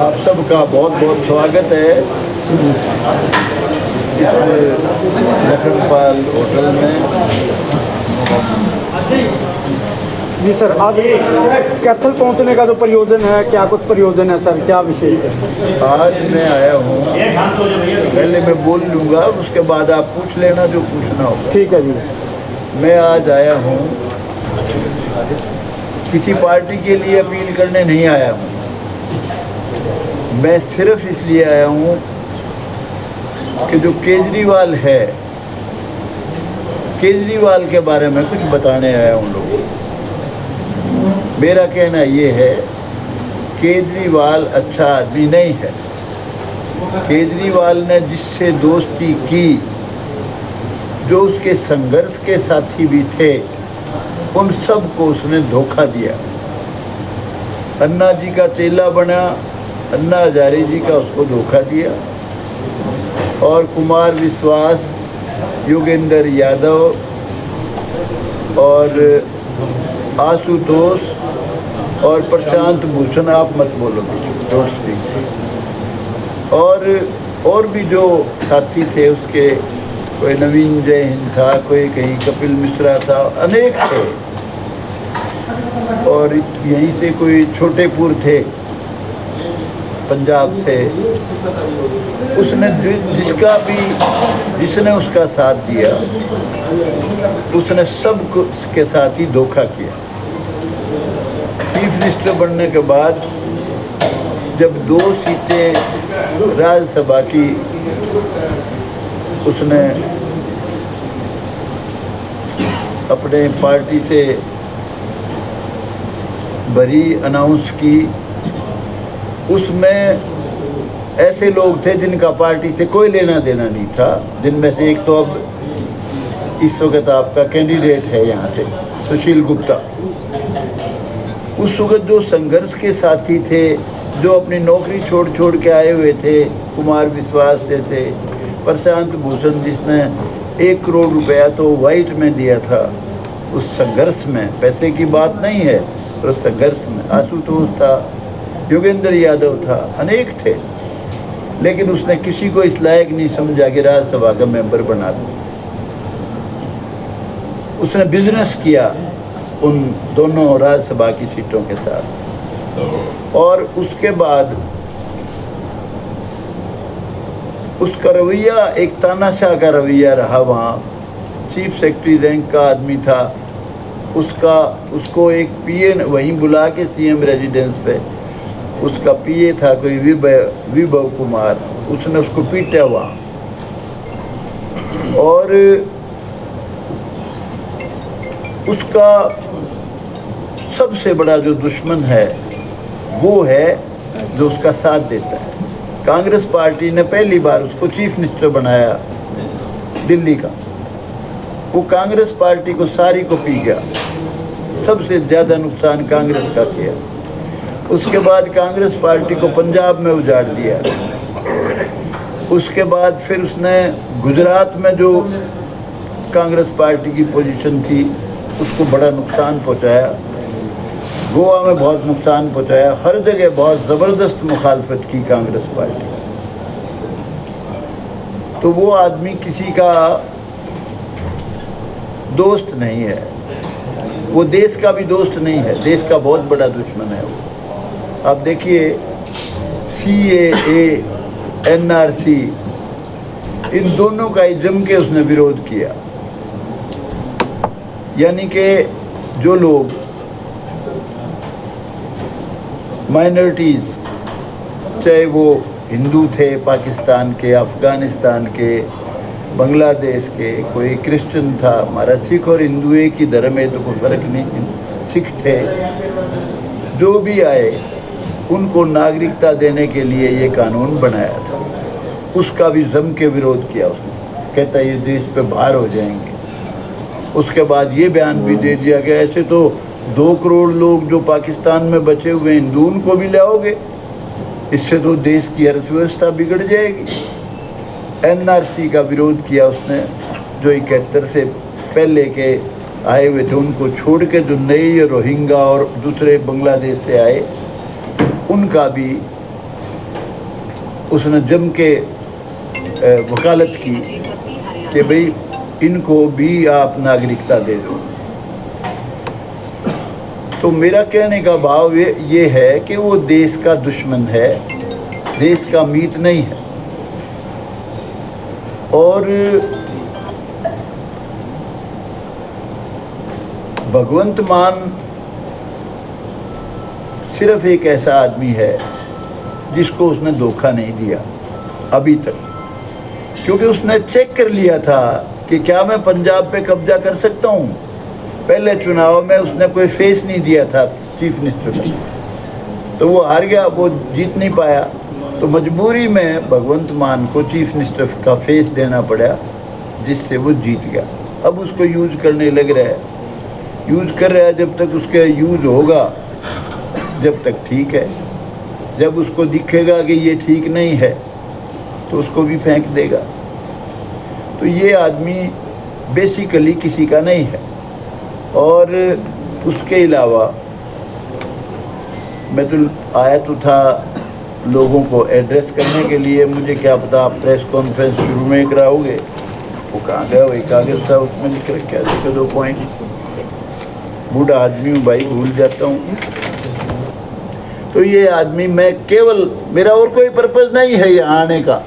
आप सबका बहुत बहुत स्वागत है इस लखनपाल होटल में। जी सर, आज कैथल पहुंचने का जो प्रयोजन है, क्या कुछ प्रयोजन है सर, क्या विशेष है? आज मैं आया हूँ, पहले मैं बोल लूँगा, उसके बाद आप पूछ लेना जो पूछना होगा। ठीक है जी। मैं आज आया हूँ, किसी पार्टी के लिए अपील करने नहीं आया हूँ। मैं सिर्फ इसलिए आया हूँ कि जो केजरीवाल है, केजरीवाल के बारे में कुछ बताने आया हूँ लोगों को। मेरा कहना ये है, केजरीवाल अच्छा आदमी नहीं है। केजरीवाल ने जिससे दोस्ती की, जो उसके संघर्ष के साथी भी थे, उन सब को उसने धोखा दिया। अन्ना जी का चेला बना, अन्ना हजारे जी का उसको धोखा दिया, और कुमार विश्वास, योगेंद्र यादव और आशुतोष और प्रशांत भूषण, आप मत बोलो, और भी जो साथी थे उसके, कोई नवीन जय हिंद था, कोई कहीं कपिल मिश्रा था, अनेक थे। और यहीं से कोई छोटेपुर थे पंजाब से, उसने जिसने उसका साथ दिया, उसने सब के साथ ही धोखा किया। चीफ मिनिस्टर बनने के बाद जब 2 सीटें राज्यसभा की उसने अपने पार्टी से भरी, अनाउंस की, उसमें ऐसे लोग थे जिनका पार्टी से कोई लेना देना नहीं था, जिनमें से एक तो अब इस वक्त आपका कैंडिडेट है यहाँ से, सुशील गुप्ता। उस वक्त जो संघर्ष के साथी थे, जो अपनी नौकरी छोड़ के आए हुए थे, कुमार विश्वास जैसे, प्रशांत भूषण जिसने 1 करोड़ रुपया तो वाइट में दिया था उस संघर्ष में, पैसे की बात नहीं है, उस संघर्ष में आशुतोष था, योगेंद्र यादव था, अनेक थे। लेकिन उसने किसी को इस लायक नहीं समझा कि राज्यसभा का मेंबर बना दो। उसने बिजनेस किया उन दोनों राज्यसभा की सीटों के साथ, और उसके बाद उसका रवैया एक तानाशाह का रवैया रहा। वहाँ चीफ सेक्रेटरी रैंक का आदमी था, उसको एक पीए वहीं बुला के सीएम रेजिडेंस पे, उसका पीए था कोई विभव कुमार, उसने उसको पीटा वहाँ। और उसका सबसे बड़ा जो दुश्मन है वो है जो उसका साथ देता है। कांग्रेस पार्टी ने पहली बार उसको चीफ मिनिस्टर बनाया दिल्ली का, वो कांग्रेस पार्टी को सारी को पी गया, सबसे ज़्यादा नुकसान कांग्रेस का किया। उसके बाद कांग्रेस पार्टी को पंजाब में उजाड़ दिया। उसके बाद फिर उसने गुजरात में जो कांग्रेस पार्टी की पोजीशन थी उसको बड़ा नुकसान पहुंचाया, गोवा में बहुत नुकसान पहुंचाया, हर जगह बहुत ज़बरदस्त मुखालफत की कांग्रेस पार्टी। तो वो आदमी किसी का दोस्त नहीं है, वो देश का भी दोस्त नहीं है, देश का बहुत बड़ा दुश्मन है वो। आप देखिए, CAA, NRC, इन दोनों का ही जम के उसने विरोध किया। यानी कि जो लोग माइनॉरिटीज़, चाहे वो हिंदू थे पाकिस्तान के, अफ़गानिस्तान के, बांग्लादेश के, कोई क्रिश्चियन था, हमारा सिख और हिंदू एक ही धर्म है तो कोई फ़र्क नहीं, सिख थे, जो भी आए उनको नागरिकता देने के लिए ये कानून बनाया था। उसका भी जम के विरोध किया उसने, कहता ये देश पे भार हो जाएंगे। उसके बाद ये बयान भी दे दिया गया, ऐसे तो 2 करोड़ लोग जो पाकिस्तान में बचे हुए हिंदू, उनको भी लाओगे, इससे तो देश की अर्थव्यवस्था बिगड़ जाएगी। NRC का विरोध किया उसने, जो 71 से पहले के आए हुए थे उनको छोड़ के, जो नए रोहिंग्या और दूसरे बांग्लादेश से आए उनका भी उसने जम के वकालत की कि भाई इनको भी आप नागरिकता दे दो। तो मेरा कहने का भाव ये है कि वो देश का दुश्मन है, देश का मीत नहीं है। और भगवंत मान सिर्फ एक ऐसा आदमी है जिसको उसने धोखा नहीं दिया अभी तक, क्योंकि उसने चेक कर लिया था कि क्या मैं पंजाब पे कब्जा कर सकता हूँ। पहले चुनाव में उसने कोई फेस नहीं दिया था चीफ मिनिस्टर का, तो वो हार गया, वो जीत नहीं पाया। तो मजबूरी में भगवंत मान को चीफ मिनिस्टर का फेस देना पड़ा, जिससे वो जीत गया। अब उसको यूज करने लग रहा है, यूज कर रहा है। जब तक उसका यूज होगा जब तक ठीक है, जब उसको दिखेगा कि ये ठीक नहीं है तो उसको भी फेंक देगा। तो ये आदमी बेसिकली किसी का नहीं है। और उसके अलावा मैं तो आया तो था लोगों को एड्रेस करने के लिए, मुझे क्या पता आप प्रेस कॉन्फ्रेंस शुरू में कराओगे। वो कहाँ गया, वही कागज था, उसमें लिख रखा था 2 पॉइंट। बूढ़ा आदमी हूँ भाई, भूल जाता हूँ। तो ये आदमी, मैं केवल, मेरा और कोई पर्पज़ नहीं है यहाँ आने का,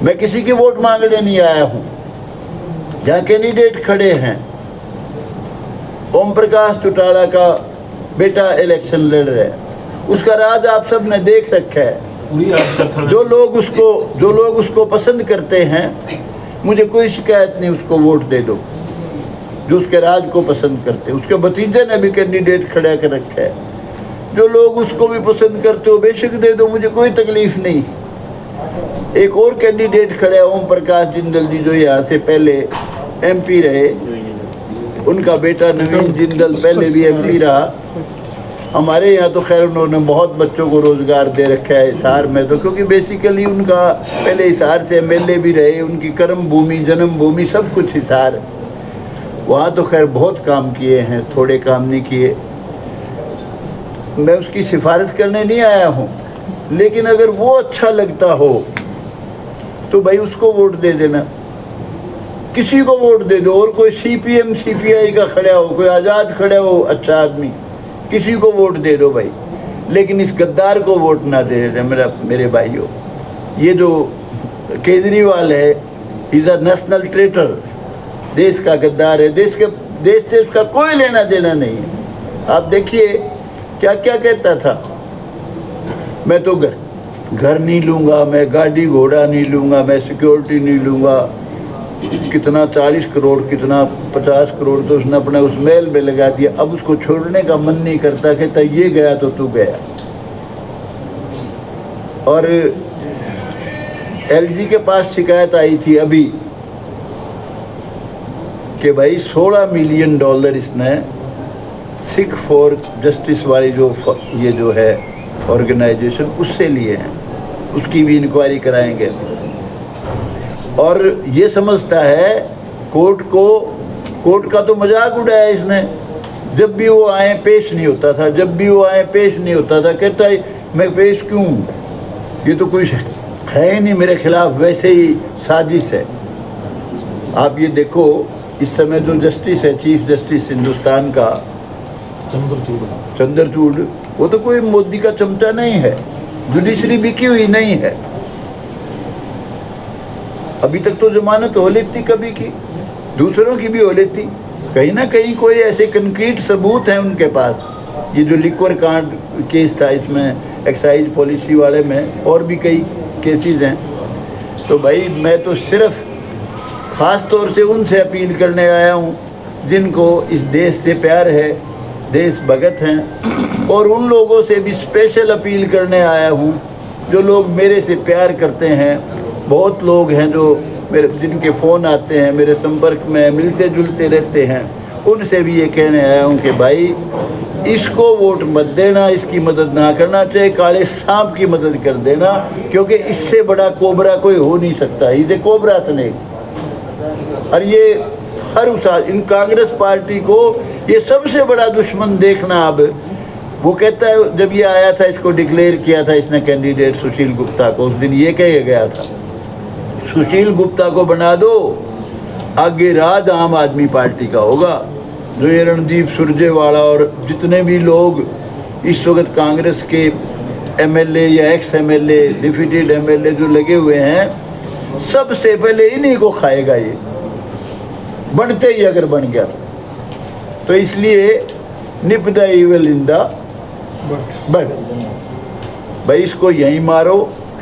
मैं किसी की वोट मांगने नहीं आया हूँ। जहाँ कैंडिडेट खड़े हैं, ओम प्रकाश चौटाला का बेटा इलेक्शन लड़ रहा है, उसका राज आप सब ने देख रखा है। जो लोग उसको पसंद करते हैं, मुझे कोई शिकायत नहीं, उसको वोट दे दो। जो उसके राज को पसंद करते हैं, उसके भतीजे ने भी कैंडिडेट खड़ा कर रखा है। जो लोग उसको भी पसंद करते हो बेशक दे दो, मुझे कोई तकलीफ नहीं। एक और कैंडिडेट खड़े हैं, ओम प्रकाश जिंदल जी, जो यहाँ से पहले एमपी रहे, उनका बेटा नवीन जिंदल पहले भी एमपी रहा। हमारे यहाँ तो खैर उन्होंने बहुत बच्चों को रोज़गार दे रखा है हिसार में, तो क्योंकि बेसिकली उनका पहले हिसार से एमएलए भी रहे, उनकी कर्म भूमि जन्मभूमि सब कुछ हिसार। वहाँ तो खैर बहुत काम किए हैं, थोड़े काम नहीं किए। मैं उसकी सिफारिश करने नहीं आया हूँ, लेकिन अगर वो अच्छा लगता हो तो भाई उसको वोट दे देना, किसी को वोट दे दो। और कोई सीपीएम सीपीआई का खड़ा हो, कोई आज़ाद खड़ा हो, अच्छा आदमी, किसी को वोट दे दो भाई, लेकिन इस गद्दार को वोट ना दे देना मेरे भाइयों। ये जो केजरीवाल है, इज़ अ नेशनल ट्रेटर, देश का गद्दार है। देश से उसका कोई लेना देना नहीं है। आप देखिए क्या क्या कहता था, मैं तो घर नहीं लूँगा, मैं गाड़ी घोड़ा नहीं लूँगा, मैं सिक्योरिटी नहीं लूँगा। कितना 40 करोड़, कितना 50 करोड़ तो उसने अपने उस महल में लगा दिया। अब उसको छोड़ने का मन नहीं करता, कहता ये गया तो तू गया। और एलजी के पास शिकायत आई थी अभी कि भाई $16 मिलियन इसने सिख फॉर जस्टिस वाली ये जो है ऑर्गेनाइजेशन, उससे लिए हैं। उसकी भी इंक्वायरी कराएंगे। और ये समझता है कोर्ट का तो मजाक उड़ाया इसने। जब भी वो आए पेश नहीं होता था, कहता है मैं पेश क्यों, ये तो कुछ है ही नहीं मेरे खिलाफ, वैसे ही साजिश है। आप ये देखो, इस समय जो जस्टिस है, चीफ जस्टिस हिंदुस्तान का चंद्रचूड़, वो तो कोई मोदी का चमचा नहीं है, जुडिशरी बिकी हुई नहीं है। अभी तक तो जमानत हो लेती कभी की, दूसरों की भी हो लेती। कहीं ना कहीं कोई ऐसे कंक्रीट सबूत हैं उनके पास। ये जो लिक्वर कांड केस था, इसमें एक्साइज पॉलिसी वाले में और भी कई केसेस हैं। तो भाई मैं तो सिर्फ ख़ास तौर से उनसे अपील करने आया हूँ जिनको इस देश से प्यार है, देश भगत हैं। और उन लोगों से भी स्पेशल अपील करने आया हूँ जो लोग मेरे से प्यार करते हैं। बहुत लोग हैं जो जिनके फ़ोन आते हैं, मेरे संपर्क में मिलते जुलते रहते हैं। उनसे भी ये कहने आया हूँ कि भाई इसको वोट मत देना, इसकी मदद ना करना, चाहे काले सांप की मदद कर देना, क्योंकि इससे बड़ा कोबरा कोई हो नहीं सकता। इसे कोबरा स्नेक। और ये इन कांग्रेस पार्टी को ये सबसे बड़ा दुश्मन देखना अब वो कहता है जब ये आया था, इसको डिक्लेयर किया था इसने कैंडिडेट सुशील गुप्ता को, उस दिन ये कह गया था सुशील गुप्ता को बना दो, आगे राज आम आदमी पार्टी का होगा। जो ये रणदीप सुरजेवाला और जितने भी लोग इस वक्त कांग्रेस के एमएलए या एक्स एमएलए, डिफीटेड एमएलए जो लगे हुए हैं, सबसे पहले इन्हीं को खाएगा ये, बनते ही अगर बन गया तो। इसलिए nip the evil in the bud, भाई इसको यहीं मारो।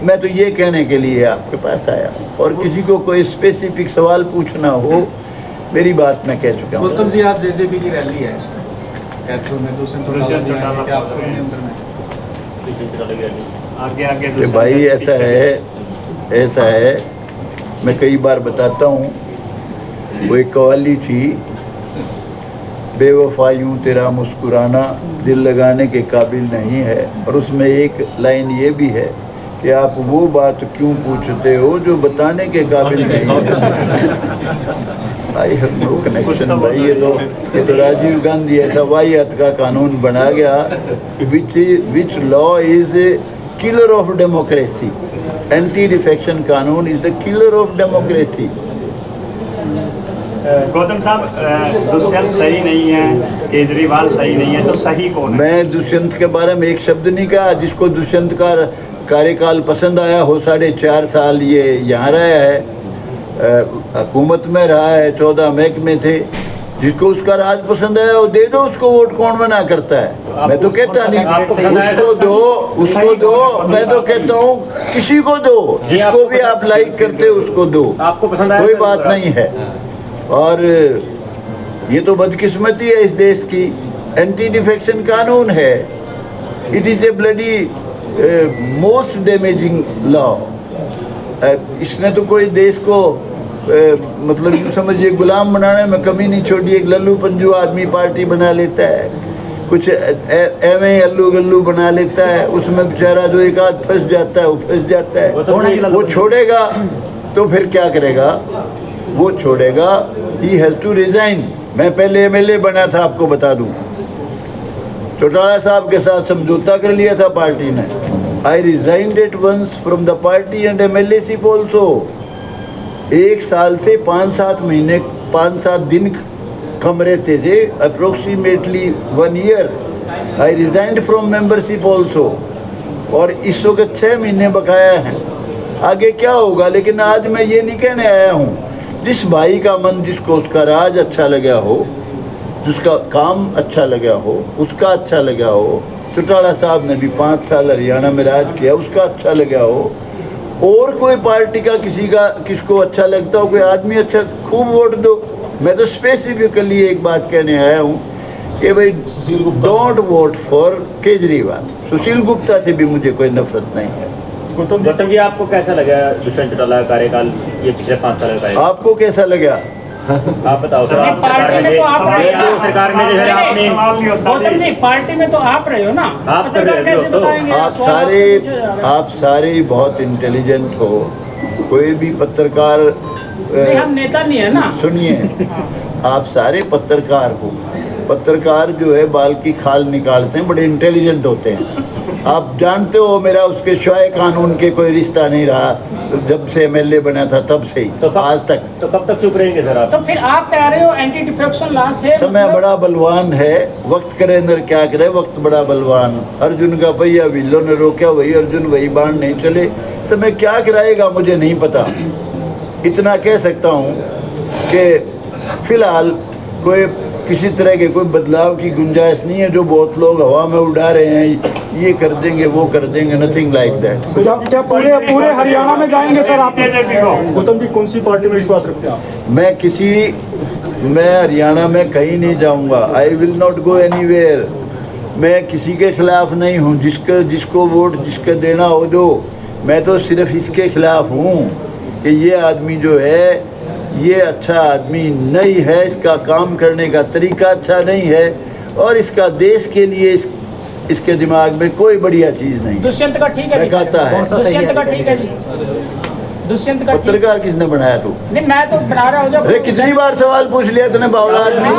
मैं तो ये कहने के लिए आपके पास आया, और किसी को कोई स्पेसिफिक सवाल पूछना हो, मेरी बात मैं कह चुका हूँ। गौतम जी, आज जेजेपी की रैली है कैथल में, दुष्यंत चौटाला क्या आपको नियंत्रण है? कि भाई ऐसा है, मैं कई बार बताता हूँ, वो एक कव्वाली थी, बेवफा यूं तेरा मुस्कुराना दिल लगाने के काबिल नहीं है, और उसमें एक लाइन ये भी है कि आप वो बात क्यों पूछते हो जो बताने के काबिल नहीं है। आई हैव नो कनेक्शन भाई, ये तो राजीव गांधी ऐसा वाहियात का कानून बना गया, which law is killer of democracy. Anti defection कानून is the killer of democracy. Gautam साहब, दुष्यंत सही नहीं है, केजरीवाल सही नहीं है, तो सही कौन है? मैं दुष्यंत के बारे में एक शब्द नहीं कहा। जिसको दुष्यंत का कार्यकाल पसंद आया हो, 4.5 साल ये यहाँ रहा है, हुकूमत में रहा है, 14 महकमे थे। जिसको उसका राज पसंद है वो दे दो उसको वोट, कौन मना करता है? मैं तो कहता नहीं उसको दो, मैं तो कहता हूँ किसी को दो, जिसको भी आप लाइक करते हो उसको दो, आपको पसंद आया, कोई बात नहीं है। और ये तो बदकिस्मती है इस देश की, एंटी डिफेक्शन कानून है। It is a bloody most damaging law. इसने तो कोई देश को मतलब यूँ समझिए गुलाम बनाने में कमी नहीं छोड़ी। एक लल्लू पंजू आदमी पार्टी बना लेता है, कुछ एवं अल्लू गल्लू बना लेता है, उसमें बेचारा जो एक आध फंस जाता है वो फंस जाता है। वो छोड़ेगा तो फिर क्या करेगा? वो छोड़ेगा, ही हैज़ टू रिज़ाइन। मैं पहले एमएलए बना था, आपको बता दूं, चौटाला साहब के साथ समझौता कर लिया था पार्टी ने। I resigned at once from the party and MLAship also. 1 साल से 5-7 महीने 5-7 दिन कम रहते थे, approximately 1 year. I resigned from membership also, और इस वक्त 6 महीने बकाया हैं। आगे क्या होगा? लेकिन आज मैं ये नहीं कहने आया हूँ, जिस भाई का मन, जिसको उसका राज अच्छा लगा हो, जिसका काम अच्छा लगा हो, उसका अच्छा लगा हो। चौटाला साहब ने भी 5 साल हरियाणा में राज किया, उसका अच्छा लगा हो। और कोई पार्टी का किसको अच्छा लगता हो, कोई आदमी अच्छा, खूब वोट दो। मैं तो स्पेसिफिकली एक बात कहने आया हूँ कि भाई डोंट वोट फॉर केजरीवाल। सुशील गुप्ता से भी मुझे कोई नफरत नहीं है। गौतम जी, आपको कैसा लगा दुष्यंत चौटाला का कार्यकाल, ये पिछले 5 साल का कार्यकाल? आपको कैसा लगा? आप बताओ। पार्टी में तो आप रहे हो, सरकार में जो है आपने, गौतम जी पार्टी में तो आप रहे हो ना, आप कर रहे हो तो आप सारे बहुत इंटेलिजेंट हो। कोई भी पत्रकार, हम नेता नहीं है ना। सुनिए, आप सारे पत्रकार हो। पत्रकार जो है बाल की खाल निकालते हैं, बड़े इंटेलिजेंट होते हैं। आप जानते हो मेरा उसके शोए कानून के कोई रिश्ता नहीं रहा, जब से एमएलए बना था तब से ही तो आज तक। तो कब तक चुप रहेंगे सर आप? तो फिर आप कह रहे हो एंटी डिफेक्शन लॉ से समय बड़ा बलवान है, वक्त करे अंदर क्या करे, वक्त बड़ा बलवान। अर्जुन का पहिया विल्लो ने रोका, वही अर्जुन वही बाण नहीं चले। समय क्या कराएगा मुझे नहीं पता। इतना कह सकता हूँ कि फिलहाल कोई किसी तरह के कोई बदलाव की गुंजाइश नहीं है। जो बहुत लोग हवा में उड़ा रहे हैं, ये कर देंगे वो कर देंगे, नथिंग लाइक दैट। क्या पूरे हरियाणा में जाएंगे सर आप? गौतम जी, कौन सी पार्टी में विश्वास रखते हैं आप? मैं हरियाणा में कहीं नहीं जाऊंगा। I will not go anywhere. मैं किसी के खिलाफ नहीं हूँ। जिसको वोट जिसको देना हो दो। मैं तो सिर्फ इसके खिलाफ हूँ कि ये आदमी जो है, ये अच्छा आदमी नहीं है, इसका काम करने का तरीका अच्छा नहीं है, और इसका देश के लिए इसके दिमाग में कोई बढ़िया चीज़ नहीं। दुष्यंत का ठीक है, कहता है दुष्यंत का ठीक है जी। दुष्यंत का पत्रकार किसने बनाया तू? नहीं, मैं तो बना रहा हूँ जब अरे कितनी बार सवाल पूछ लिया तूने बावला आदमी?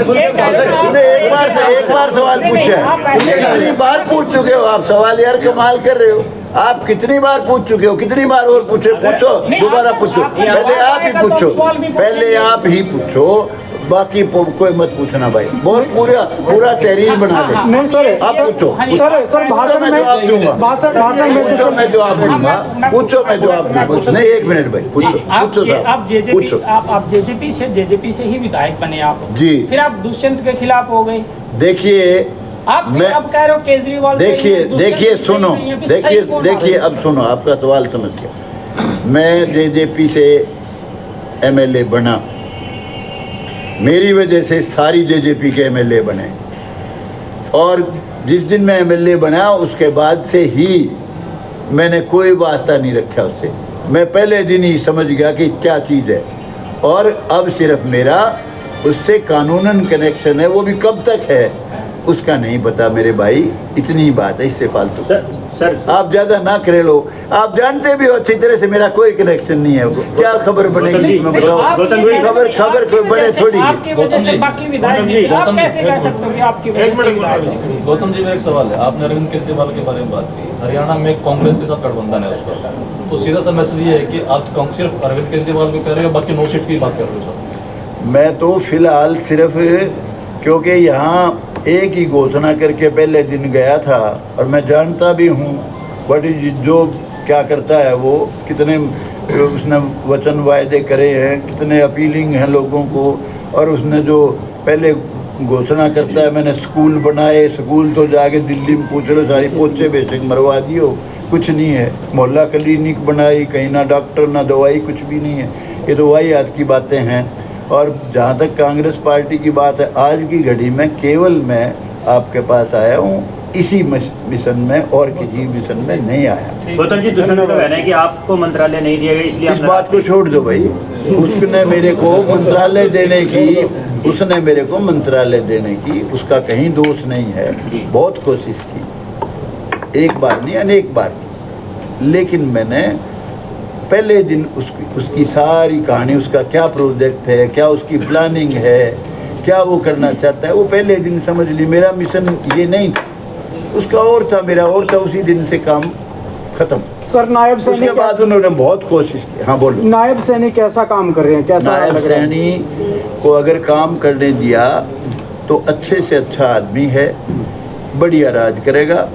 तूने एक बार सवाल पूछा है, कितनी बार पूछ चुके हो आप सवाल यार, कमाल कर रहे हो आप। कितनी बार पूछ चुके हो, कितनी बार और पूछो, दोबारा पूछो, पहले आप ही पूछो, पहले आप ही पूछो, बाकी कोई मत पूछना भाई। बहुत पूरा तहरीर बना ले। नहीं सर, आप पूछो, सर भाषण में जवाब दूंगा, भाषण में पूछो मैं जवाब दूंगा, पूछो मैं जवाब दूंगा। नहीं, एक मिनट भाई, पूछो आप साहब, पूछो। आप जेजेपी से ही विधायक बने आप जी। फिर आप दुष्यंत के खिलाफ हो गए। देखिए आप मैं अब कह रहे हो केजरीवाल। देखिए सुनो, देखिए अब सुनो, आपका सवाल समझ गया। मैं जेजेपी से एमएलए बना, मेरी वजह से सारी जेजेपी के एमएलए बने, और जिस दिन मैं एमएलए बना उसके बाद से ही मैंने कोई वास्ता नहीं रखा उससे। मैं पहले दिन ही समझ गया कि क्या चीज़ है, और अब सिर्फ मेरा उससे कानूनन कनेक्शन है, वो भी कब तक है उसका नहीं पता मेरे भाई। इतनी ही बात है, इससे फालतू सर आप ज़्यादा ना करे लो। आप जानते भी हो अच्छी तरह से मेरा कोई कनेक्शन नहीं है, क्या खबर बनेगी इसमें बताओ? खबर कोई बने थोड़ी। आपकी वजह से बाकी विधायक जीते, आप कैसे कह सकते हो कि आपकी वजह से विधायक जीते? गौतम जी, मेरा एक सवाल है। आपने अरविंद केजरीवाल के बारे में बात की, हरियाणा में कांग्रेस के साथ गठबंधन है उसका, तो सीधा सा मैसेज ये है कि आप सिर्फ अरविंद केजरीवाल भी कर रहे हो, बाकी नो सीट की बात कर रहे हो सर? मैं तो फिलहाल सिर्फ, क्योंकि यहाँ एक ही घोषणा करके पहले दिन गया था, और मैं जानता भी हूँ बट जो क्या करता है वो, कितने उसने वचन वायदे करे हैं, कितने अपीलिंग हैं लोगों को, और उसने जो पहले घोषणा करता है मैंने स्कूल बनाए, स्कूल तो जाके दिल्ली में पूछ लो, सारी पोचे बेशक मरवा दियो, कुछ नहीं है। मोहल्ला क्लिनिक बनाई, कहीं ना डॉक्टर ना दवाई, कुछ भी नहीं है। ये तो वाहियात की बातें हैं। और जहाँ तक कांग्रेस पार्टी की बात है, आज की घड़ी में केवल मैं आपके पास आया हूँ इसी मिशन में, और किसी मिशन में नहीं आया। गौतम जी, दुष्यंत का कहना है कि आपको मंत्रालय नहीं दिया गया, इसलिए इस बात को छोड़ दो भाई। उसने मेरे को मंत्रालय देने की, उसका कहीं दोष नहीं है। बहुत कोशिश की, एक बार नहीं अनेक बार की, लेकिन मैंने पहले दिन उसकी सारी कहानी, उसका क्या प्रोजेक्ट है, क्या उसकी प्लानिंग है, क्या वो करना चाहता है, वो पहले दिन समझ ली। मेरा मिशन ये नहीं था, उसका और था, मेरा और था। उसी दिन से काम खत्म। सर नायब उसके सैनिक, बाद उन्होंने बहुत कोशिश की। हाँ बोलो। नायब सैनिक कैसा काम कर रहे हैं, कैसा नायब लग रहा है? सैनिक को अगर काम करने दिया तो अच्छे से अच्छा आदमी है, बढ़िया राज करेगा।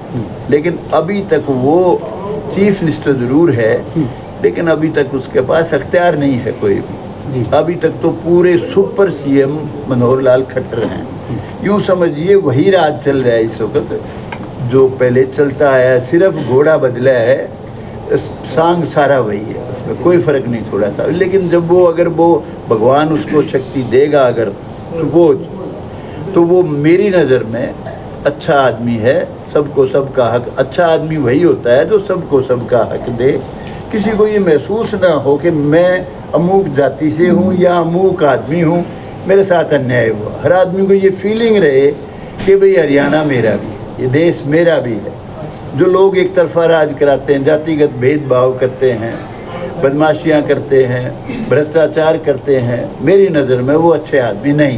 लेकिन अभी तक वो चीफ मिनिस्टर जरूर है, लेकिन अभी तक उसके पास अख्तियार नहीं है कोई भी। अभी तक तो पूरे सुपर सीएम मनोहर लाल खट्टर हैं। यूँ समझिए वही राज चल रहा है इस वक्त जो पहले चलता है, सिर्फ घोड़ा बदला है, सांग सारा वही है, उसमें कोई फ़र्क नहीं थोड़ा सा। लेकिन जब वो, अगर वो भगवान उसको शक्ति देगा अगर वो, तो वो मेरी नज़र में अच्छा आदमी है। सबको सबका हक, अच्छा आदमी वही होता है जो सबको सबका हक दे। किसी को ये महसूस ना हो कि मैं अमूक जाति से हूँ या अमूक आदमी हूँ, मेरे साथ अन्याय हुआ। हर आदमी को ये फीलिंग रहे कि भाई हरियाणा मेरा भी है, ये देश मेरा भी है। जो लोग एक तरफा राज कराते हैं, जातिगत भेदभाव करते हैं, बदमाशियाँ करते हैं, भ्रष्टाचार करते हैं, मेरी नज़र में वो अच्छे आदमी नहीं।